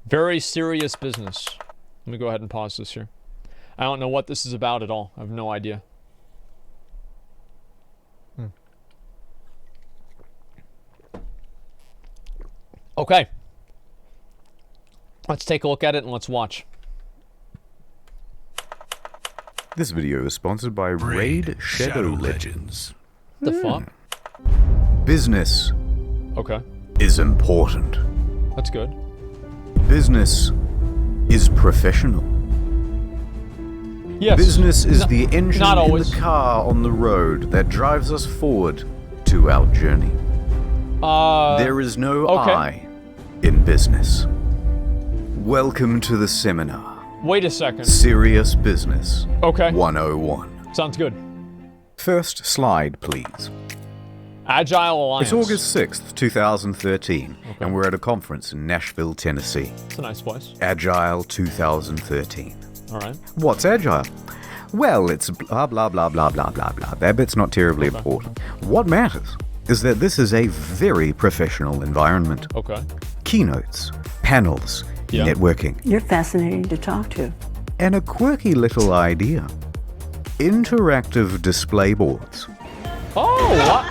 Very serious business. Let me go ahead and pause this here. I don't know what this is about at all. I have no idea. Okay. Let's take a look at it and let's watch. This video is sponsored by Raid Shadow Legends. The fuck? Business Okay. is important. That's good. Business is professional. Yes. Business is the engine not in always. the car on the road that drives us forward to our journey. There is no okay. I in business. Welcome to the seminar. Wait a second. Serious Business Okay. 101. Sounds good. First slide, please. Agile Alliance. It's August 6th, 2013, and we're at a conference in Nashville, Tennessee. It's a nice place. Agile 2013. All right. What's Agile? Well, it's blah, blah, blah, blah, blah, blah, blah. That bit's not terribly important. What matters is that this is a very professional environment. Okay. Keynotes, panels, Yeah. networking, You're fascinating to talk to. and a quirky little idea. Interactive display boards. Oh, what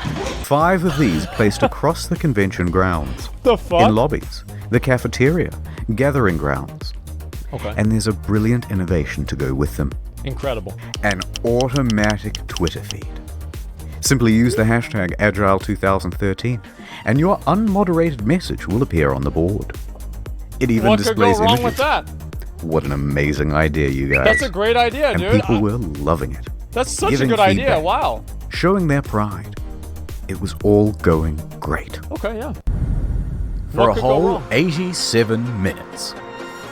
5 of these placed across the convention grounds, the fuck? in lobbies, the cafeteria, gathering grounds. Okay. And there's a brilliant innovation to go with them. Incredible. An automatic Twitter feed. Simply use the hashtag Agile2013 and your unmoderated message will appear on the board. It even What could go displays wrong images. with that? What an amazing idea, you guys. That's a great idea, and dude. people were loving it, That's such a giving good idea. feedback. Wow. showing their pride. It was all going great. Okay, yeah. For What a could go whole wrong? 87 minutes.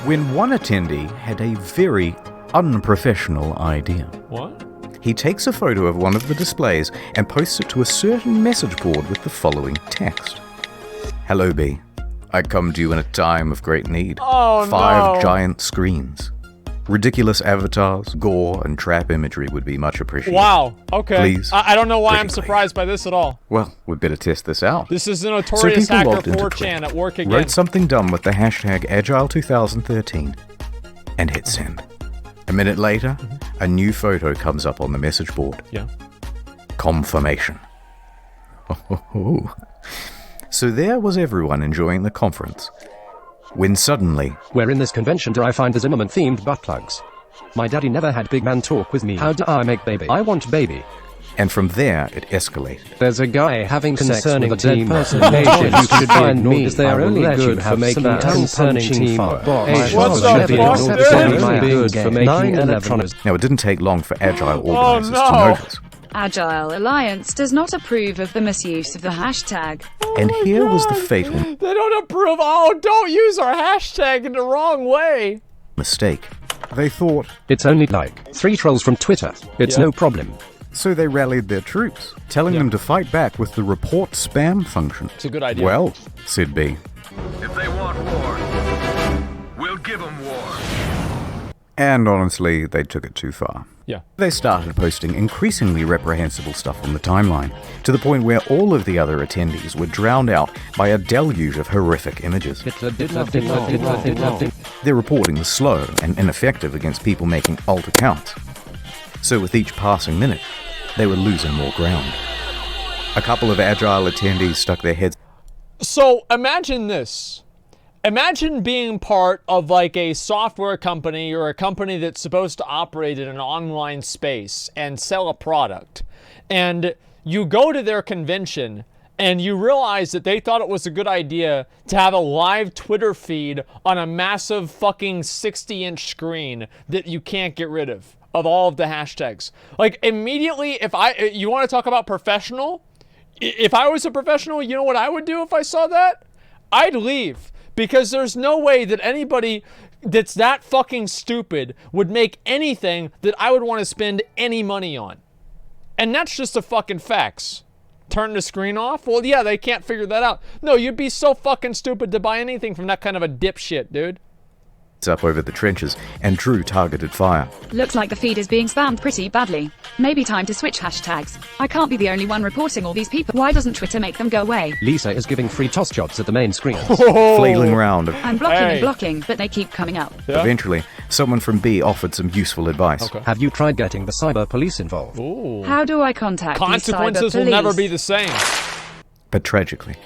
When one attendee had a very unprofessional idea. What? He takes a photo of one of the displays and posts it to a certain message board with the following text. Hello, B. I come to you in a time of great need. Oh, 5 no. giant screens. Ridiculous avatars, gore, and trap imagery would be much appreciated. Wow. Okay. Please, I don't know why I'm quickly. surprised by this at all. Well, we'd better test this out. This is a So notorious people hacker logged into 4chan Twitter, at work again. wrote something dumb with the hashtag Agile2013, and hit send. A minute later, a new photo comes up on the message board. Yeah. Confirmation. So there was everyone enjoying the conference, when suddenly, Where in this convention do I find the Zimmerman-themed butt plugs? My daddy never had big man talk with me. How do I make baby? I want baby. and from there it escalated. There's a guy having sex Concerning with a dead team. person. Asians You should should find be me. ignored. Is there I will only let you good have for making some tongue-punching team. fun? Asians What the should be fuck, ignored. dude? Only Only good good for for making 9/11. electronics. Now it didn't take long for Agile organizers no. to notice, Agile Alliance does not approve of the misuse of the hashtag. and here was the fatal They don't approve. Oh, don't use our hashtag in the wrong way. mistake. They thought, It's only like 3 trolls from Twitter. It's Yeah. no problem. so they rallied their troops, telling them to fight back with the report spam function. It's a good idea. Well, said B, If they want war, we'll give them war. and honestly, they took it too far. Yeah. They started posting increasingly reprehensible stuff on the timeline, to the point where all of the other attendees were drowned out by a deluge of horrific images. Hitler did nothing wrong. Their reporting was slow and ineffective against people making alt accounts. So with each passing minute, they were losing more ground. A couple of Agile attendees stuck their heads So imagine this. Imagine being part of like a software company or a company that's supposed to operate in an online space and sell a product. And you go to their convention and you realize that they thought it was a good idea to have a live Twitter feed on a massive fucking 60-inch screen that you can't get rid of all of the hashtags. Like immediately, you want to talk about professional? If I was a professional, you know what I would do if I saw that? I'd leave. Because there's no way that anybody that's that fucking stupid would make anything that I would want to spend any money on. And that's just the fucking facts. Turn the screen off? Well, yeah, they can't figure that out. No, you'd be so fucking stupid to buy anything from that kind of a dipshit, dude. up over the trenches and drew targeted fire. Looks like the feed is being spammed pretty badly. Maybe time to switch hashtags. I can't be the only one reporting all these people. Why doesn't Twitter make them go away? Lisa is giving free toss jobs at the main screen. Flailing around. I'm blocking Hey. and blocking, but they keep coming up. Yeah. Eventually, someone from B offered some useful advice. Okay. Have you tried getting the cyber police involved? Ooh. How do I contact these Consequences cyber will never police? be the same. But tragically,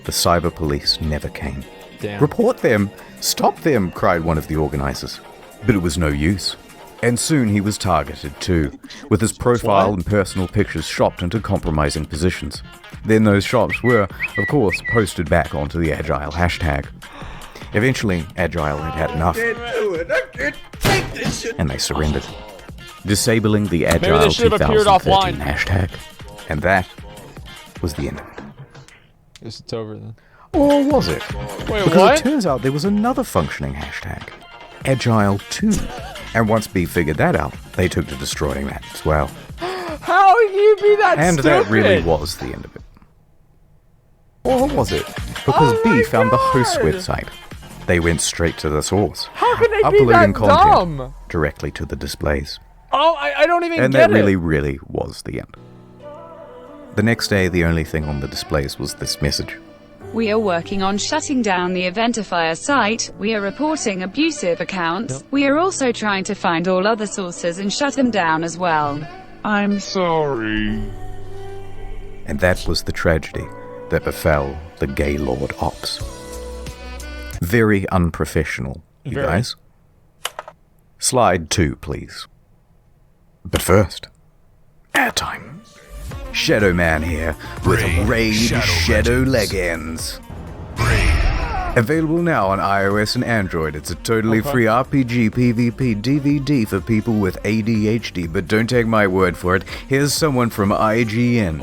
the cyber police never came. Damn. Report them! Stop them! Cried one of the organizers. But it was no use. And soon he was targeted too, with his profile and personal pictures shopped into compromising positions. Then those shops were, of course, posted back onto the Agile hashtag. Eventually, Agile had had enough. And they surrendered, disabling the Agile they should have appeared 2013 offline. hashtag. And that was the end of it. Guess it's over then. Or was it? Wait, Because what? it turns out there was another functioning hashtag, Agile 2. And once B figured that out, they took to destroying that as well. How can you be that And stupid? that really was the end of it. Or was it? Because Oh B my found the host's God. website. They went straight to the source, How can they be uploading that content dumb? directly to the displays. Oh, I don't even And get that really, it. really was the end. The next day, the only thing on the displays was this message. We are working on shutting down the Eventifier site. We are reporting abusive accounts. We are also trying to find all other sources and shut them down as well. I'm sorry. And that was the tragedy that befell the Gaylord Ops. Very unprofessional, you Very. guys. Slide 2, please. But first, airtime. Shadow Man here with Raid Shadow Legends. Available now on iOS and Android. It's a totally free RPG PvP DVD for people with ADHD, but don't take my word for it. Here's someone from IGN.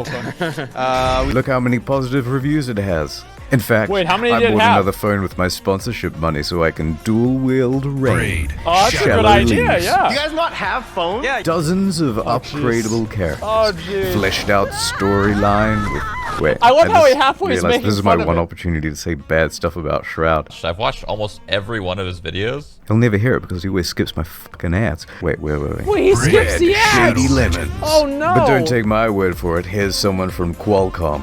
Look how many positive reviews it has. In fact, Wait, how many I did it bought have? another phone with my sponsorship money so I can dual-wield Raid. Oh, that's a Shallow good idea, Leaves. yeah. You guys not have phones? Yeah. Dozens of upgradable characters. Oh, jeez. Fleshed out storyline with... Wait, I love how he just halfway is realized making this is fun my of one it. opportunity to say bad stuff about Shroud. I've watched almost every one of his videos. He'll never hear it because he always skips my fucking ads. Wait. Wait, he skips the ads. Shady Lemons. Oh, no. But don't take my word for it. Here's someone from Qualcomm.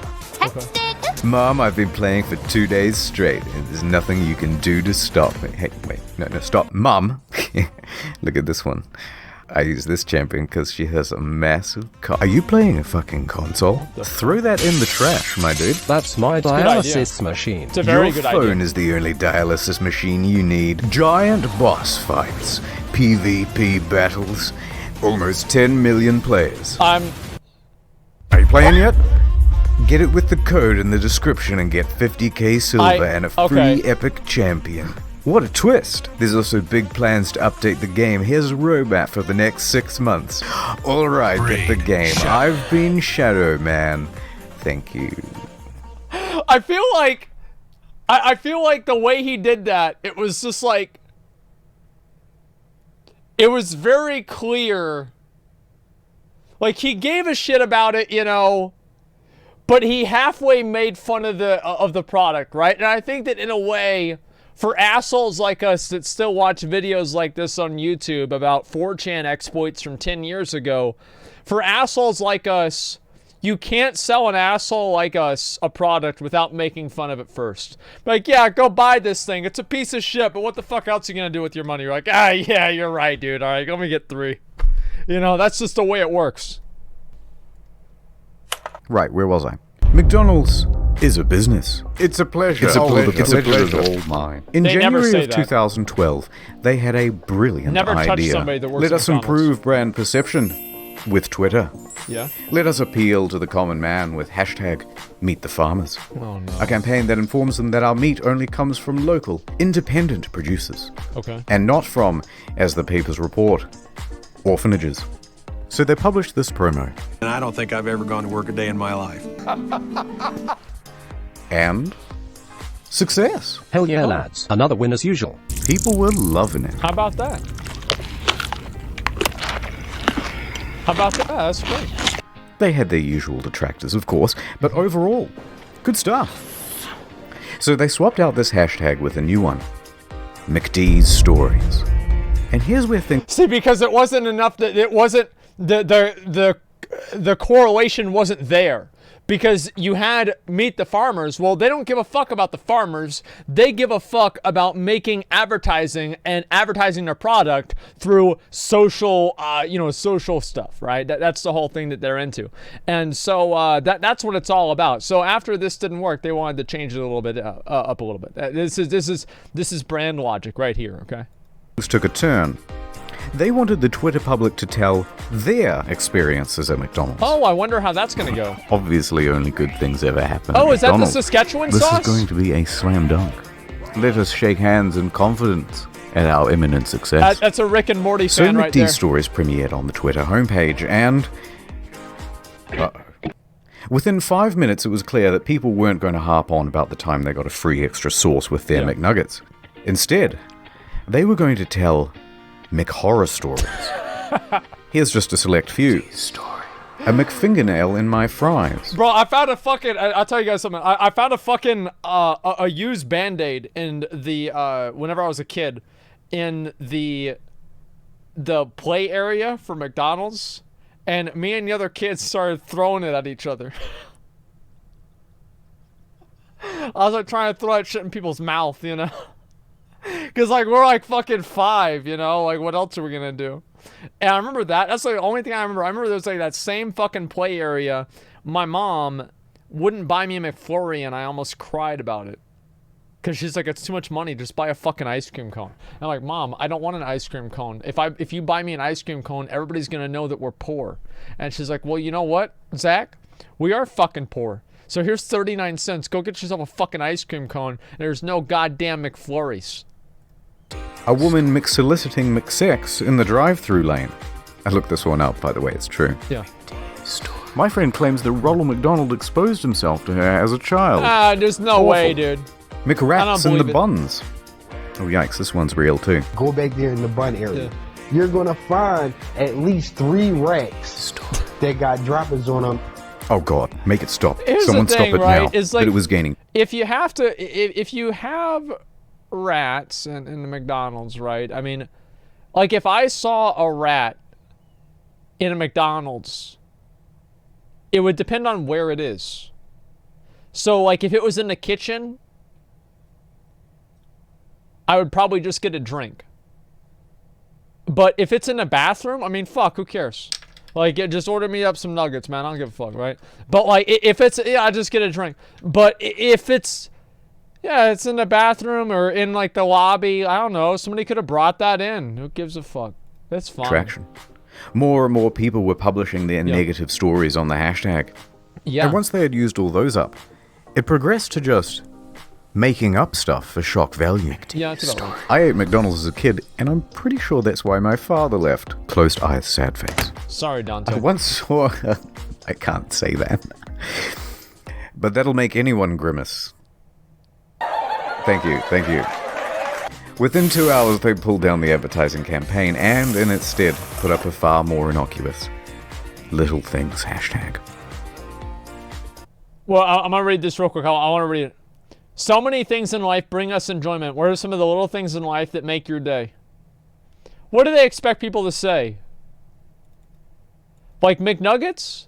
Mom, I've been playing for 2 days straight, and there's nothing you can do to stop me. Hey, wait, no, stop. Mom! Look at this one. I use this champion because she has a massive Are you playing a fucking console? Throw that in the trash, my dude. That's my good idea. dialysis machine. It's a very Your good phone idea. is the only dialysis machine you need. Giant boss fights, PvP battles, almost 10 million players. Are you playing yet? Get it with the code in the description and get 50k silver and a free okay. epic champion. What a twist! There's also big plans to update the game. Here's a roadmap for the next 6 months. Alright, get the game. I've been Shadow Man. Thank you. I feel like I feel like the way he did that, it was just like it was very clear. Like he gave a shit about it, you know, but he halfway made fun of the product, right? And I think that in a way, for assholes like us that still watch videos like this on YouTube about 4chan exploits from 10 years ago, for assholes like us, you can't sell an asshole like us a product without making fun of it first. Like, yeah, go buy this thing. It's a piece of shit, but what the fuck else are you gonna do with your money? You're like, yeah, you're right, dude. All right, let me get 3. You know, that's just the way it works. Right, where was I? McDonald's is a business. It's a pleasure. It's a pleasure. It's a pleasure. all mine. In They never January say of that. 2012, they had a brilliant Never touch idea. somebody that works Let at us McDonald's. improve brand perception with Twitter. Yeah. Let us appeal to the common man with hashtag Meet the Farmers. Oh, no. A campaign that informs them that our meat only comes from local, independent producers. Okay. And not from, as the papers report, orphanages. So they published this promo. And I don't think I've ever gone to work a day in my life. And success. Hell yeah, lads. Another win as usual. People were loving it. How about that? How about that? That's great. They had their usual detractors, of course, but overall, good stuff. So they swapped out this hashtag with a new one. McD's stories. And here's where things See, because it wasn't enough that it wasn't the correlation wasn't there. Because you had Meet the Farmers. Well, they don't give a fuck about the farmers. They give a fuck about making advertising and advertising their product through social, social stuff, right? That's the whole thing that they're into. And so that's what it's all about. So after this didn't work, they wanted to change it a little bit up a little bit. This is brand logic right here, okay? took a turn. They wanted the Twitter public to tell their experiences at McDonald's. Oh, I wonder how that's going to go. Obviously, only good things ever happen. Oh, at is that the McDonald's. Saskatchewan This sauce? is going to be a slam dunk. Let us shake hands in confidence at our imminent success. That's a Rick and Morty So fan right there. McD's stories premiered on the Twitter homepage, and within 5 minutes, it was clear that people weren't going to harp on about the time they got a free extra sauce with their McNuggets. Instead, they were going to tell McHorror stories. Here's just a select few. A McFingernail in my fries. Bro, I found a fucking... I'll tell you guys something. I found a fucking... a used Band-Aid in the... whenever I was a kid. In the play area for McDonald's. And me and the other kids started throwing it at each other. I was like trying to throw that shit in people's mouth, you know? Because, like, we're, like, fucking 5, you know? Like, what else are we gonna do? And I remember that. That's, like, the only thing I remember. I remember there was, like, that same fucking play area. My mom wouldn't buy me a McFlurry, and I almost cried about it. Because she's like, it's too much money. Just buy a fucking ice cream cone. And I'm like, Mom, I don't want an ice cream cone. If you buy me an ice cream cone, everybody's gonna know that we're poor. And she's like, well, you know what, Zach? We are fucking poor. So here's 39 cents. Go get yourself a fucking ice cream cone. And there's no goddamn McFlurries. A woman McSoliciting McSex in the drive-thru lane. I looked this one up, by the way, it's true. Yeah. My friend claims that Ronald McDonald exposed himself to her as a child. Ah, there's no way, dude. McRats in the believe it. buns. Oh yikes, this one's real too. Go back there in the bun area. You're gonna find at least 3 racks that got droppings on them. Oh god, make it stop. Here's Someone the thing, stop it right? now. It's like, but it was gaining. If you have rats in the McDonald's, right? I mean, like, if I saw a rat in a McDonald's, it would depend on where it is. So, like, if it was in the kitchen, I would probably just get a drink. But if it's in the bathroom, I mean, fuck, who cares? Like, just order me up some nuggets, man. I don't give a fuck, right? But, like, if it's... Yeah, I just get a drink. But if it's... Yeah, it's in the bathroom or in, like, the lobby. I don't know. Somebody could have brought that in. Who gives a fuck? That's fine. Traction. More and more people were publishing their negative stories on the hashtag. Yeah. And once they had used all those up, it progressed to just making up stuff for shock value. Yeah, that's about right. I ate McDonald's as a kid, and I'm pretty sure that's why my father left. Closed eyes, sad face. Sorry, Dante. I once saw... I can't say that. But that'll make anyone grimace. Thank you, thank you. Within 2 hours, they pulled down the advertising campaign and, in its stead, put up a far more innocuous little things hashtag. Well, I'm going to read this real quick. I want to read it. So many things in life bring us enjoyment. What are some of the little things in life that make your day? What do they expect people to say? Like McNuggets?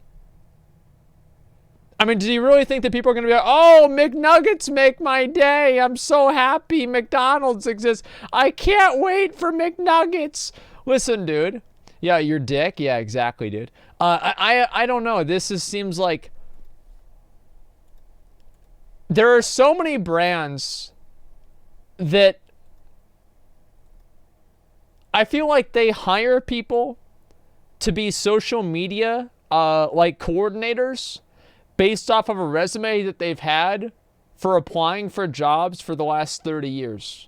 I mean, do you really think that people are going to be like, oh, McNuggets make my day. I'm so happy McDonald's exists. I can't wait for McNuggets. Listen, dude. Yeah, your dick. Yeah, exactly, dude. I don't know. Seems like there are so many brands that I feel like they hire people to be social media like coordinators based off of a resume that they've had for applying for jobs for the last 30 years.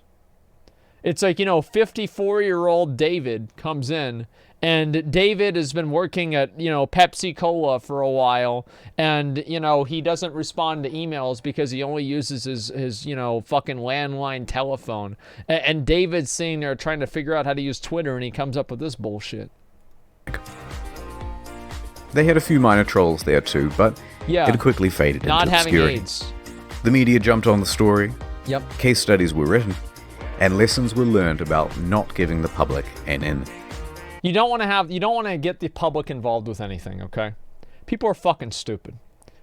It's like, 54-year-old David comes in, and David has been working at, Pepsi Cola for a while, and, he doesn't respond to emails because he only uses his fucking landline telephone. And David's sitting there trying to figure out how to use Twitter, and he comes up with this bullshit. They had a few minor trolls there too, but it quickly faded Not into having obscurity. AIDS. The media jumped on the story. Yep. Case studies were written. and lessons were learned about not giving the public an in. You don't want to get the public involved with anything, okay? People are fucking stupid.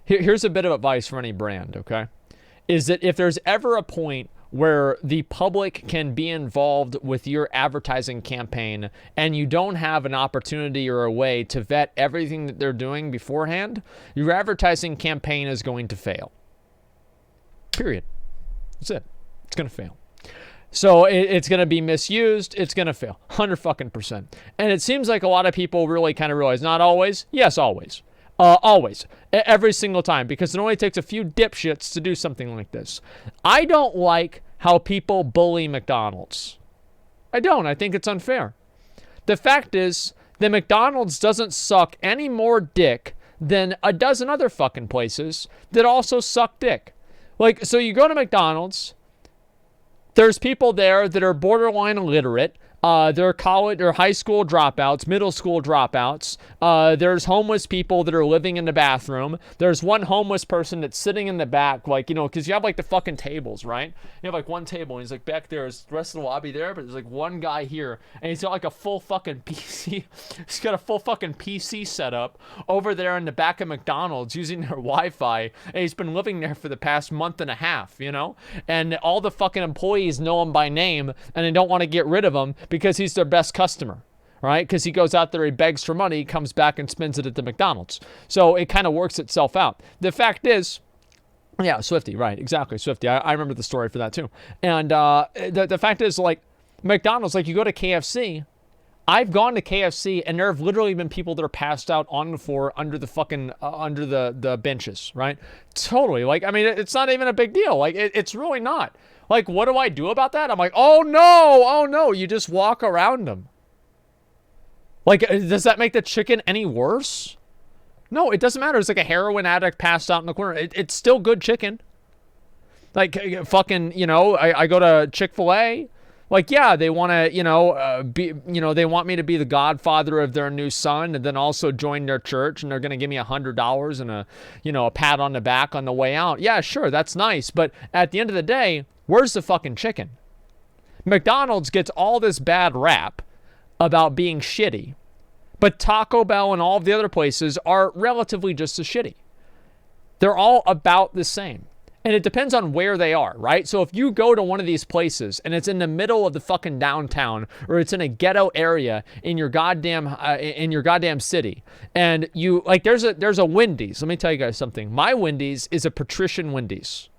Here's a bit of advice for any brand, okay? Is that if there's ever a point where the public can be involved with your advertising campaign and you don't have an opportunity or a way to vet everything that they're doing beforehand, your advertising campaign is going to fail. Period. That's it. It's going to fail. So it's going to be misused. It's going to fail. 100%. And it seems like a lot of people really kind of realize, not always. Yes, always. Always. Every single time. Because it only takes a few dipshits to do something like this. I don't like how people bully McDonald's. I don't. I think it's unfair. The fact is that McDonald's doesn't suck any more dick than a dozen other fucking places that also suck dick. Like, so you go to McDonald's, there's people there that are borderline illiterate. They're college or high school dropouts, middle school dropouts. There's homeless people that are living in the bathroom. There's one homeless person that's sitting in the back, like, you know, because you have like the fucking tables, right? You have like one table, and he's like back there. Is the rest of the lobby there? But there's like one guy here, and he's got like a full fucking PC. He's got a full fucking PC set up over there in the back of McDonald's using their Wi-Fi, and he's been living there for the past month and a half, you know? And all the fucking employees know him by name, and they don't want to get rid of him because he's their best customer, right? Because he goes out there, he begs for money, comes back and spends it at the McDonald's. So it kind of works itself out. The fact is, yeah, Swifty, right, exactly, Swifty. I remember the story for that too. And the fact is, like, McDonald's, like, you go to KFC, I've gone to KFC, and there have literally been people that are passed out on the floor under the fucking, under the benches, right? Totally. Like, I mean, it's not even a big deal. Like, it's really not. Like, what do I do about that? I'm like, oh no, you just walk around them. Like, does that make the chicken any worse? No, it doesn't matter. It's like a heroin addict passed out in the corner. It's still good chicken. Like, fucking, you know, I go to Chick-fil-A. Like, yeah, they want to, they want me to be the godfather of their new son and then also join their church, and they're going to give me $100 and a pat on the back on the way out. Yeah, sure, that's nice. But at the end of the day, where's the fucking chicken? McDonald's gets all this bad rap about being shitty, but Taco Bell and all of the other places are relatively just as shitty. They're all about the same. And it depends on where they are, right? So if you go to one of these places and it's in the middle of the fucking downtown, or it's in a ghetto area in your goddamn city, and you like there's a Wendy's. Let me tell you guys something. My Wendy's is a patrician Wendy's.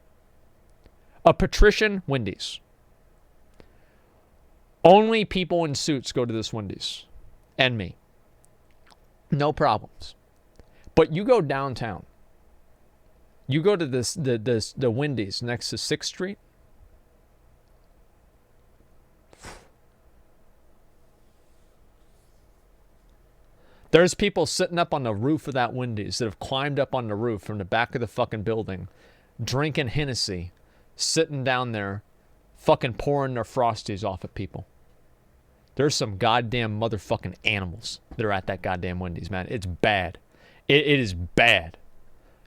A patrician Wendy's. Only people in suits go to this Wendy's, and me. No problems. But you go downtown. You go to the Wendy's next to 6th Street. There's people sitting up on the roof of that Wendy's that have climbed up on the roof from the back of the fucking building, drinking Hennessy, sitting down there, fucking pouring their Frosties off at people. There's some goddamn motherfucking animals that are at that goddamn Wendy's, man. It's bad. It is bad.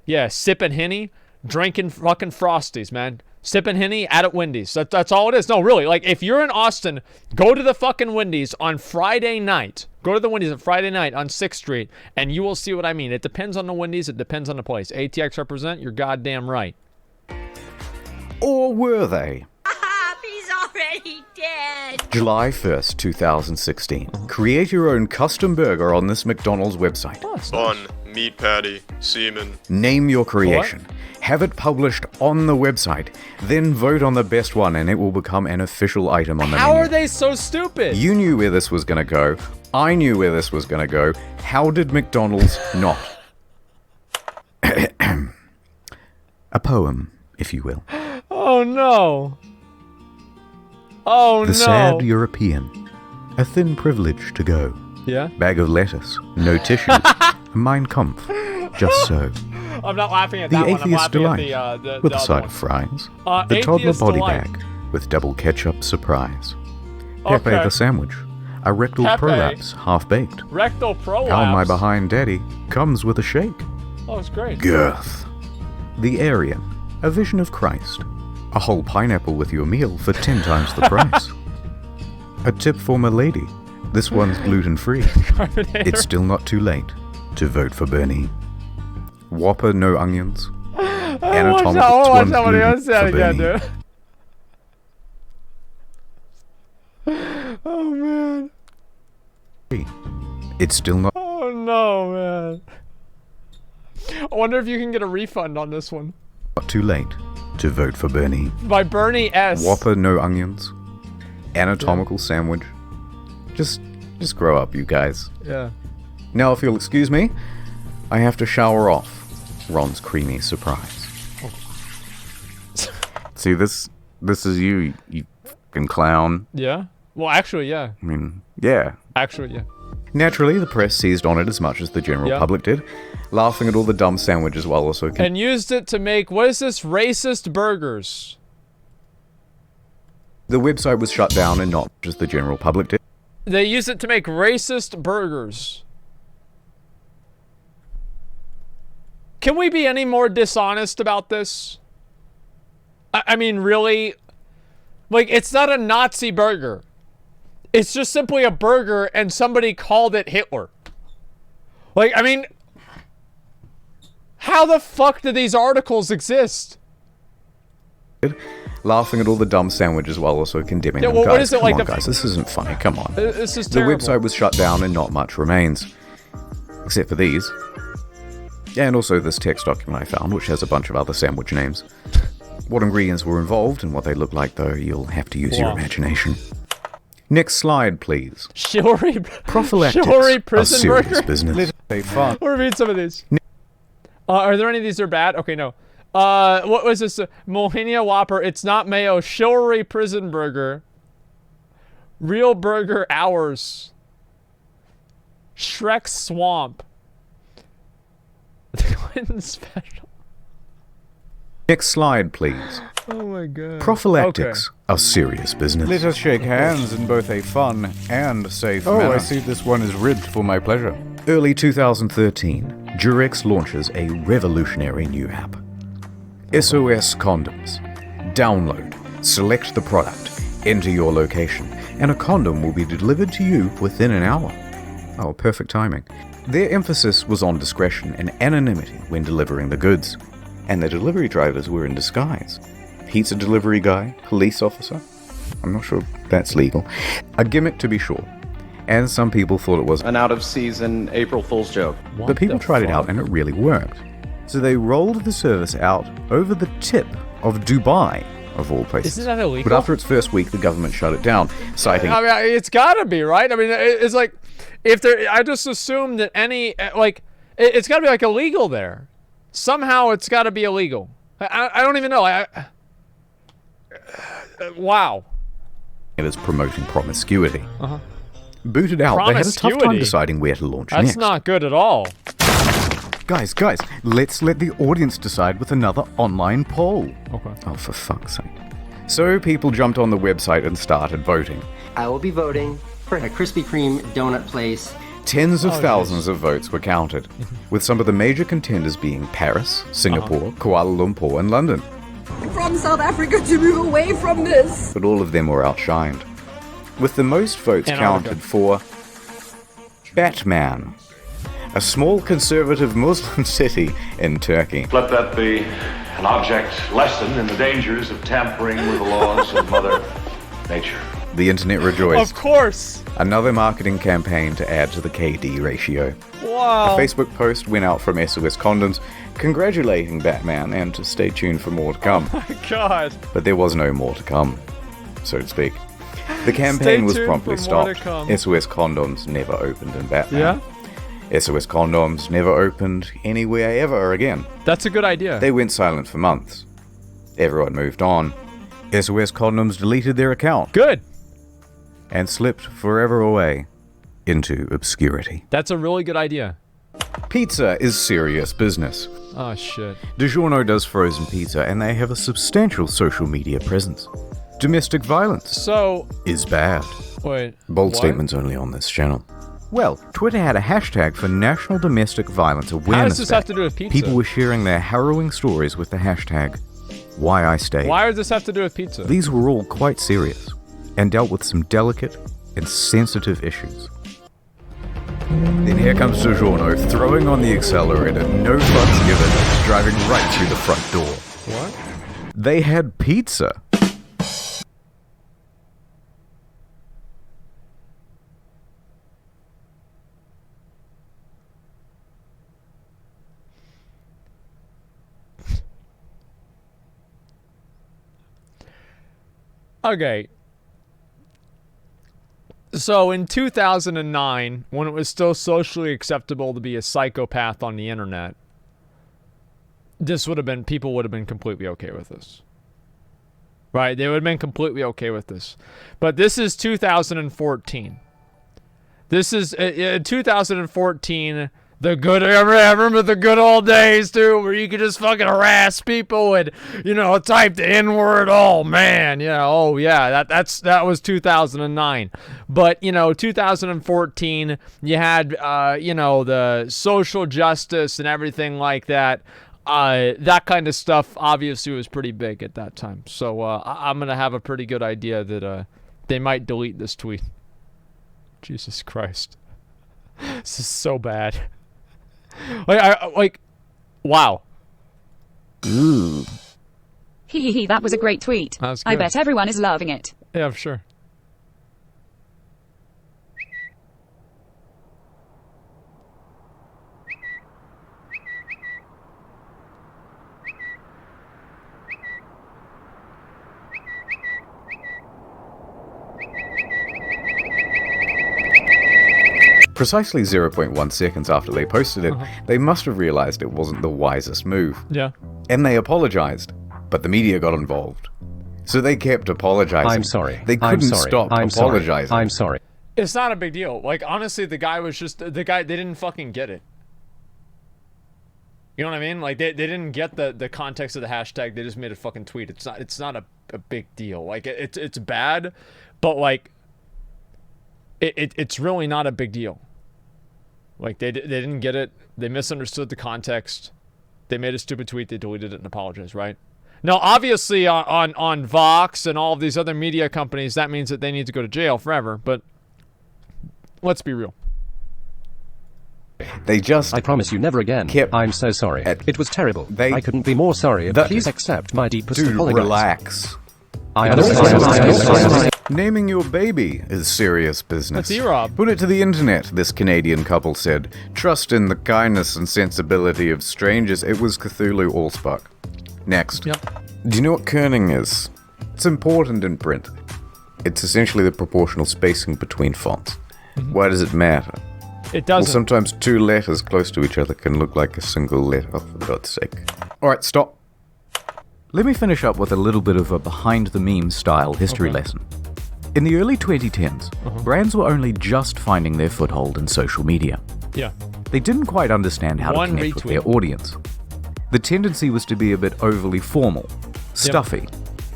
Yeah, sipping Henny, drinking fucking Frosties, man. Sipping Henny at Wendy's. That's all it is. No, really. Like, if you're in Austin, go to the fucking Wendy's on Friday night. Go to the Wendy's on Friday night on 6th Street, and you will see what I mean. It depends on the Wendy's. It depends on the place. ATX represent, you're goddamn right. Or were they? He's already dead. July 1st, 2016. Create your own custom burger on this McDonald's website. Bun, meat patty, semen. Name your creation. What? Have it published on the website. Then vote on the best one, and it will become an official item on the menu. How are they so stupid? You knew where this was going to go. I knew where this was going to go. How did McDonald's not? A poem, if you will. Oh, no. Oh, no. The sad European. A thin privilege to go. Yeah? Bag of lettuce. No tissue. Mein Kampf. Just so. I'm not laughing at The that one. I'm atheist laughing delight. at the With a other side one. of fries. The toddler Atheist body delight. bag. With double ketchup surprise. Pepe Okay. the sandwich. A rectal Pepe. prolapse. Half-baked. Rectal prolapse. How my behind daddy comes with a shake. Oh, it's great. Girth. The Aryan. A vision of Christ. A whole pineapple with your meal for 10 times the price. A tip for my lady. This one's gluten-free. It's still not too late to vote for Bernie. Whopper, no onions. Anatomical watch how many else that again, dude. Oh man. It's still not. Oh no, man. I wonder if you can get a refund on this one. Not too late to vote for Bernie. By Bernie S. Whopper, no onions. Anatomical sandwich. Just grow up, you guys. Yeah. Now, if you'll excuse me, I have to shower off Ron's creamy surprise. See, this is you fucking clown. Yeah? Well, actually, yeah. I mean, yeah. Actually, yeah. Naturally, the press seized on it as much as the general public did, laughing at all the dumb sandwiches while also... And used it to make, what is this, racist burgers. The website was shut down and not just the general public did. They used it to make racist burgers. Can we be any more dishonest about this? I mean, really? Like, it's not a Nazi burger. It's just simply a burger and somebody called it Hitler. Like, I mean, how the fuck do these articles exist? Laughing at all the dumb sandwiches while also condemning them. Well, guys, what is it come like on, guys, this isn't funny, come on. This is terrible. terrible. The website was shut down and not much remains. Except for these. And also this text document I found, which has a bunch of other sandwich names. What ingredients were involved and what they look like, though, you'll have to use your imagination. Next slide, please. Chivalry Prophylactics prison serious burger? business. We'll read some of these. Are there any of these that are bad? Okay, no. What was this? Mohinia Whopper. It's not mayo. Chivalry prison burger. Real burger hours. Shrek swamp. The Clinton special. Next slide, please. Oh my god. Prophylactics are serious business. Let us shake hands in both a fun and safe manner. I see this one is ribbed for my pleasure. Early 2013, Durex launches a revolutionary new app. SOS Condoms. Download, select the product, enter your location, and a condom will be delivered to you within an hour. Oh, perfect timing. Their emphasis was on discretion and anonymity when delivering the goods, and the delivery drivers were in disguise. Pizza delivery guy, police officer. I'm not sure that's legal. A gimmick to be sure. And some people thought it was an out-of-season April Fool's joke. But people tried it out and it really worked. So they rolled the service out over the tip of Dubai, of all places. Isn't that illegal? But after its first week, the government shut it down, citing... I mean, it's gotta be, right? I mean, it's like, if there... I just assume that any, like, it's gotta be, like, illegal there. Somehow it's gotta be illegal. I don't even know. Wow. It is promoting promiscuity. Booted out, they had a tough time deciding where to launch next. That's not good at all. Guys, let's let the audience decide with another online poll. Okay. Oh, for fuck's sake. So people jumped on the website and started voting. I will be voting for a Krispy Kreme donut place. Tens of thousands of votes were counted, with some of the major contenders being Paris, Singapore, Kuala Lumpur, and London. From South Africa to move away from this. But all of them were outshined, with the most votes counted for Batman, a small conservative Muslim city in Turkey. Let that be an object lesson in the dangers of tampering with the laws of Mother Nature. The internet rejoiced. Of course! Another marketing campaign to add to the KD ratio. Wow. A Facebook post went out from SOS Condoms congratulating Batman and to stay tuned for more to come. Oh my god. But there was no more to come, so to speak. The campaign was promptly stopped. SOS Condoms never opened in Batman. Yeah? SOS Condoms never opened anywhere ever again. That's a good idea. They went silent for months. Everyone moved on. SOS Condoms deleted their account. Good. And slipped forever away into obscurity. That's a really good idea. Pizza is serious business. Oh, shit. DiGiorno does frozen pizza, and they have a substantial social media presence. Domestic violence is bad. Wait, bold statements only on this channel. Well, Twitter had a hashtag for National Domestic Violence Awareness. How does this have to do with pizza? People were sharing their harrowing stories with the hashtag why I stayed. Why does this have to do with pizza? These were all quite serious, and dealt with some delicate and sensitive issues. Then here comes DiGiorno, throwing on the accelerator, no fucks given, driving right through the front door. What? They had pizza. Okay. So in 2009, when it was still socially acceptable to be a psychopath on the internet, people would have been completely okay with this. Right? They would have been completely okay with this. But this is 2014. This is 2014. I remember the good old days, too, where you could just fucking harass people and, type the N-word. Oh, man. That was 2009. But, 2014, you had, the social justice and everything like that. That kind of stuff obviously was pretty big at that time. So I'm going to have a pretty good idea that they might delete this tweet. Jesus Christ. This is so bad. Wow. Ooh. Hee, that was a great tweet. I bet everyone is loving it. Yeah, sure. Precisely 0.1 seconds after they posted it, they must have realized it wasn't the wisest move. Yeah. And they apologized, but the media got involved. So they kept apologizing. I'm sorry. They couldn't stop apologizing. I'm sorry. It's not a big deal. Honestly, the guy, they didn't fucking get it. You know what I mean? They didn't get the context of the hashtag. They just made a fucking tweet. It's not a big deal. It's bad, but it's really not a big deal. They didn't get it. They misunderstood the context. They made a stupid tweet. They deleted it and apologized, right? Now, obviously, on Vox and all of these other media companies, that means that they need to go to jail forever. But let's be real. They just... I promise you never again. I'm so sorry. It was terrible. I couldn't be more sorry. Please accept my deepest apologies. Relax. Naming your baby is serious business. That's E-Rob. Put it to the internet, this Canadian couple said. Trust in the kindness and sensibility of strangers. It was Cthulhu Allspark. Next. Yep. Do you know what kerning is? It's important in print. It's essentially the proportional spacing between fonts. Mm-hmm. Why does it matter? It doesn't. Well, sometimes two letters close to each other can look like a single letter, for God's sake. Alright, stop. Let me finish up with a little bit of a behind-the-meme style history lesson. In the early 2010s, brands were only just finding their foothold in social media. Yeah. They didn't quite understand how to connect with their audience. The tendency was to be a bit overly formal, stuffy,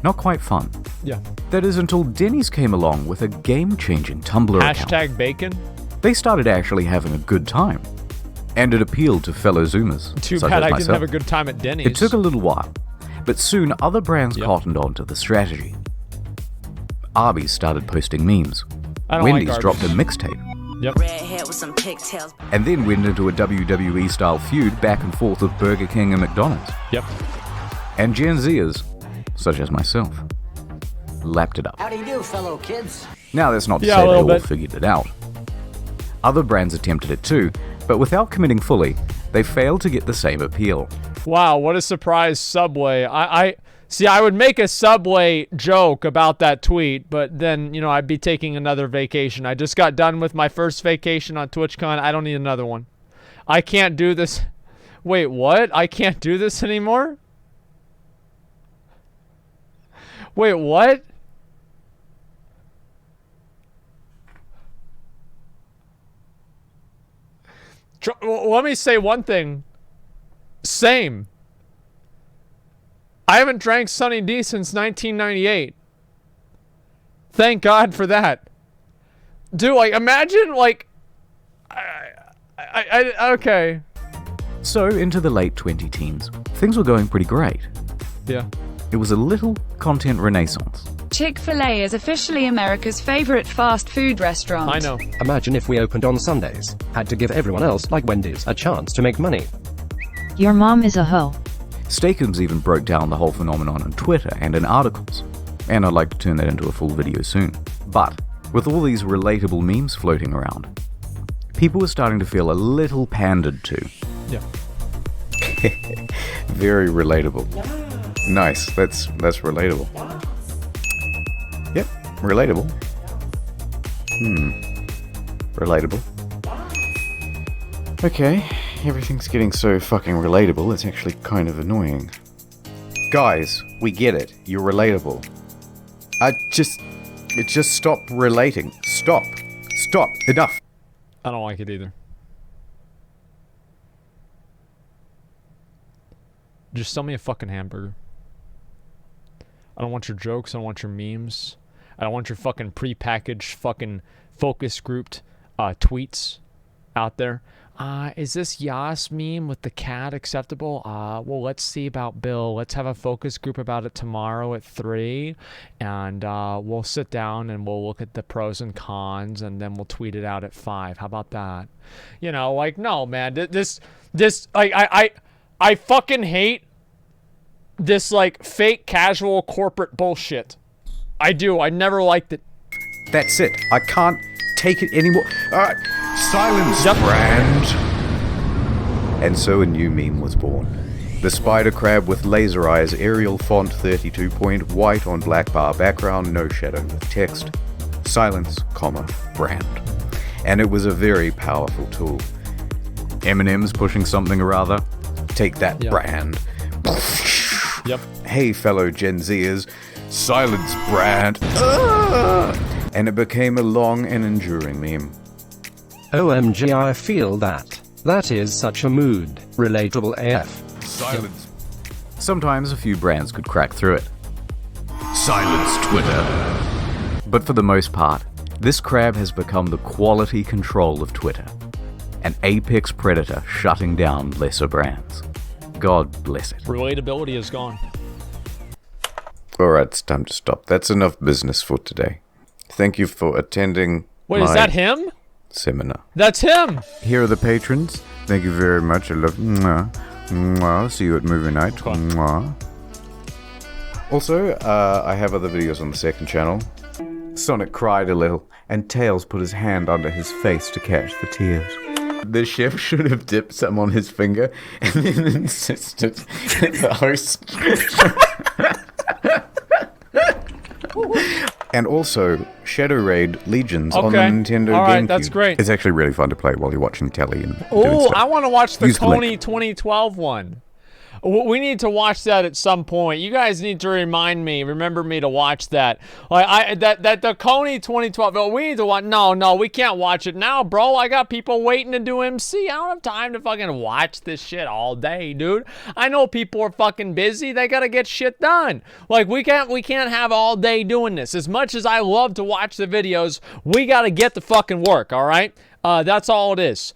not quite fun. Yeah. That is until Denny's came along with a game-changing Tumblr account. Hashtag bacon? They started actually having a good time. And it appealed to fellow Zoomers. Too bad I didn't have a good time at Denny's. It took a little while, but soon other brands cottoned on to the strategy. Arby's started posting memes. Wendy's dropped a mixtape. Yep. And then went into a WWE-style feud back and forth with Burger King and McDonald's. Yep. And Gen Zers, such as myself, lapped it up. How do you do, fellow kids? Now that's not to say they all figured it out. Other brands attempted it too, but without committing fully, they failed to get the same appeal. Wow, what a surprise, Subway. I would make a Subway joke about that tweet, but then, I'd be taking another vacation. I just got done with my first vacation on TwitchCon. I don't need another one. I can't do this. Wait, what? I can't do this anymore? Wait, what? Let me say one thing. Same. I haven't drank Sunny D since 1998. Thank God for that. Dude, imagine, okay. So, into the late 2010s, things were going pretty great. Yeah. It was a little content renaissance. Chick-fil-A is officially America's favorite fast food restaurant. I know. Imagine if we opened on Sundays, had to give everyone else, like Wendy's, a chance to make money. Your mom is a hoe. Steakums even broke down the whole phenomenon on Twitter and in articles, and I'd like to turn that into a full video soon. But with all these relatable memes floating around, people were starting to feel a little pandered to. Yeah. Very relatable. Nice, that's relatable. Yep, relatable. Relatable. Okay, everything's getting so fucking relatable, it's actually kind of annoying. Guys, we get it, you're relatable. Just stop relating. Stop, enough. I don't like it either. Just sell me a fucking hamburger. I don't want your jokes. I don't want your memes. I don't want your fucking prepackaged fucking focus grouped tweets out there. Is this Yas meme with the cat acceptable? Well, let's see about Bill. Let's have a focus group about it tomorrow at 3. And we'll sit down and we'll look at the pros and cons and then we'll tweet it out at 5. How about that? You know, like, no, man. This I fucking hate this, like, fake casual corporate bullshit. I do. I never liked it. That's it. I can't take it anymore. Alright, silence, brand. And so a new meme was born. The spider crab with laser eyes, Arial font 32 point, white on black bar background, no shadow with text. Silence, comma, brand. And it was a very powerful tool. Eminem's pushing something or other. Take that, brand. Yep. Hey, fellow Gen Zers, silence, brand. And it became a long and enduring meme. OMG, I feel that. That is such a mood. Relatable AF. Silence. Sometimes a few brands could crack through it. Silence, Twitter. But for the most part, this crab has become the quality control of Twitter. An apex predator shutting down lesser brands. God bless it. Relatability is gone. Alright, it's time to stop. That's enough business for today. Thank you for attending Wait, is that him? Seminar. That's him! Here are the patrons. Thank you very much. I love mwah. Mwah. See you at movie night. Mwah. Also, I have other videos on the second channel. Sonic cried a little, and Tails put his hand under his face to catch the tears. The chef should have dipped some on his finger and then insisted that the host... And also, Shadow Raid Legions on the Nintendo GameCube. That's great. It's actually really fun to play while you're watching telly and doing Oh, stuff. I want to watch the Use the link. Coney 2012 one. We need to watch that at some point. You guys need to remember me to watch that. Like the Coney 2012. Oh, we need to watch. No, we can't watch it now, bro. I got people waiting to do MC. I don't have time to fucking watch this shit all day, dude. I know people are fucking busy. They gotta get shit done. Like we can't have all day doing this. As much as I love to watch the videos, we gotta get the fucking work. All right. That's all it is.